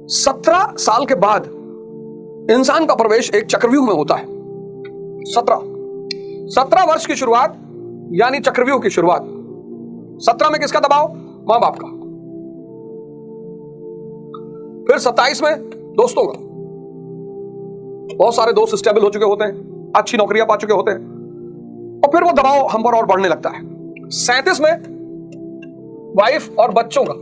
17 साल के बाद इंसान का प्रवेश एक चक्रव्यूह में होता है। 17 वर्ष की शुरुआत यानी चक्रव्यूह की शुरुआत। 17 में किसका दबाव? मां बाप का। फिर 27 में दोस्तों का। बहुत सारे दोस्त स्टेबल हो चुके होते हैं, अच्छी नौकरियां पा चुके होते हैं, और फिर वो दबाव हम पर और बढ़ने लगता है। 37 में वाइफ और बच्चों का।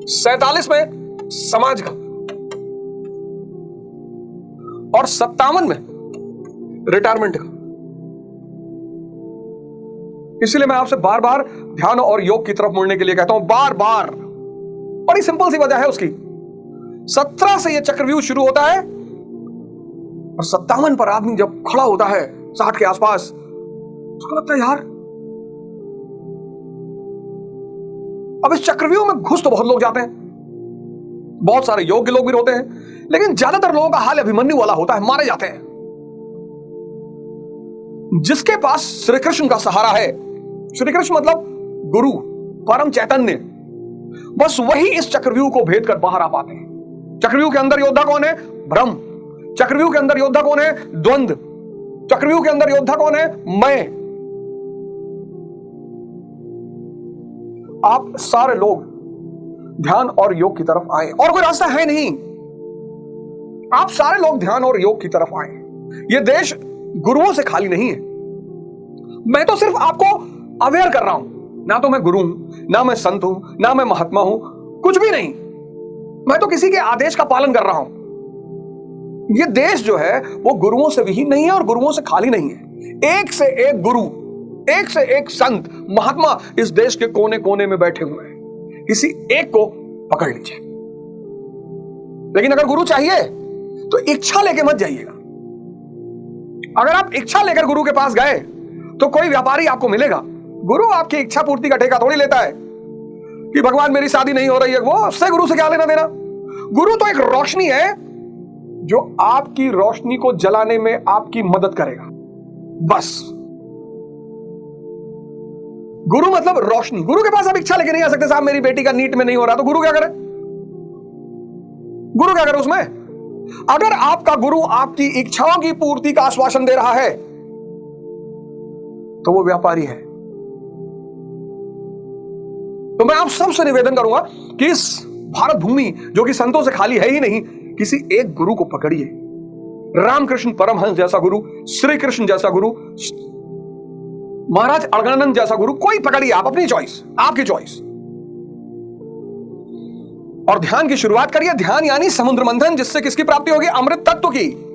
47 में समाज का। और 57 में रिटायरमेंट का। इसलिए मैं आपसे बार बार ध्यान और योग की तरफ मुड़ने के लिए कहता हूं, बार बार। बड़ी सिंपल सी वजह है उसकी। 17 से यह चक्रव्यूह शुरू होता है और 57 पर आदमी जब खड़ा होता है 60 के आसपास, उसको लगता है यार अब इस चक्रव्यूह में घुस तो बहुत लोग जाते हैं, बहुत सारे योग्य लोग भी होते हैं, लेकिन ज्यादातर लोगों का हाल अभिमन्यु वाला होता है, मारे जाते हैं। जिसके पास श्री कृष्ण का सहारा है, श्री कृष्ण मतलब गुरु, परम चैतन्य, बस वही इस चक्रव्यूह को भेद कर बाहर आ पाते हैं। चक्रव्यूह के अंदर योद्धा कौन है? ब्रह्म। चक्रव्यूह के अंदर योद्धा कौन है? द्वंद्व। चक्रव्यूह के अंदर योद्धा कौन है? मैं। आप सारे लोग ध्यान और योग की तरफ आए, और कोई रास्ता है नहीं। आप सारे लोग ध्यान और योग की तरफ आए। यह देश गुरुओं से खाली नहीं है। मैं तो सिर्फ आपको अवेयर कर रहा हूं। ना तो मैं गुरु हूं, ना मैं संत हूं, ना मैं महात्मा हूं, कुछ भी नहीं। मैं तो किसी के आदेश का पालन कर रहा हूं। यह देश जो है वो गुरुओं से विहीन नहीं है और गुरुओं से खाली नहीं है। एक से एक गुरु, एक से एक संत, महात्मा इस देश के कोने कोने में बैठे हुए हैं। किसी एक को पकड़ लीजिए। लेकिन अगर गुरु चाहिए तो इच्छा लेके मत जाइएगा। अगर आप इच्छा लेकर गुरु के पास गए तो कोई व्यापारी आपको मिलेगा। गुरु आपकी इच्छा पूर्ति का ठेका थोड़ी लेता है कि भगवान मेरी शादी नहीं हो रही है, वो उससे गुरु से क्या लेना देना। गुरु तो एक रोशनी है जो आपकी रोशनी को जलाने में आपकी मदद करेगा, बस। गुरु मतलब रोशनी। गुरु के पास आप इच्छा लेके नहीं आ सकते, साहब मेरी बेटी का नीट में नहीं हो रहा, तो गुरु क्या करे? गुरु क्या करे उसमें? अगर आपका गुरु आपकी इच्छाओं की पूर्ति का आश्वासन दे रहा है तो वो व्यापारी है। तो मैं आप सबसे निवेदन करूंगा कि इस भारत भूमि जो कि संतों से खाली है ही नहीं, किसी एक गुरु को पकड़िए। रामकृष्ण परमहंस जैसा गुरु, श्री कृष्ण जैसा गुरु, महाराज अड़गड़ानंद जैसा गुरु, कोई पकड़िए आप, अपनी चॉइस, आपकी चॉइस। और ध्यान की शुरुआत करिए। ध्यान यानी समुद्र मंथन, जिससे किसकी प्राप्ति होगी? अमृत तत्व की।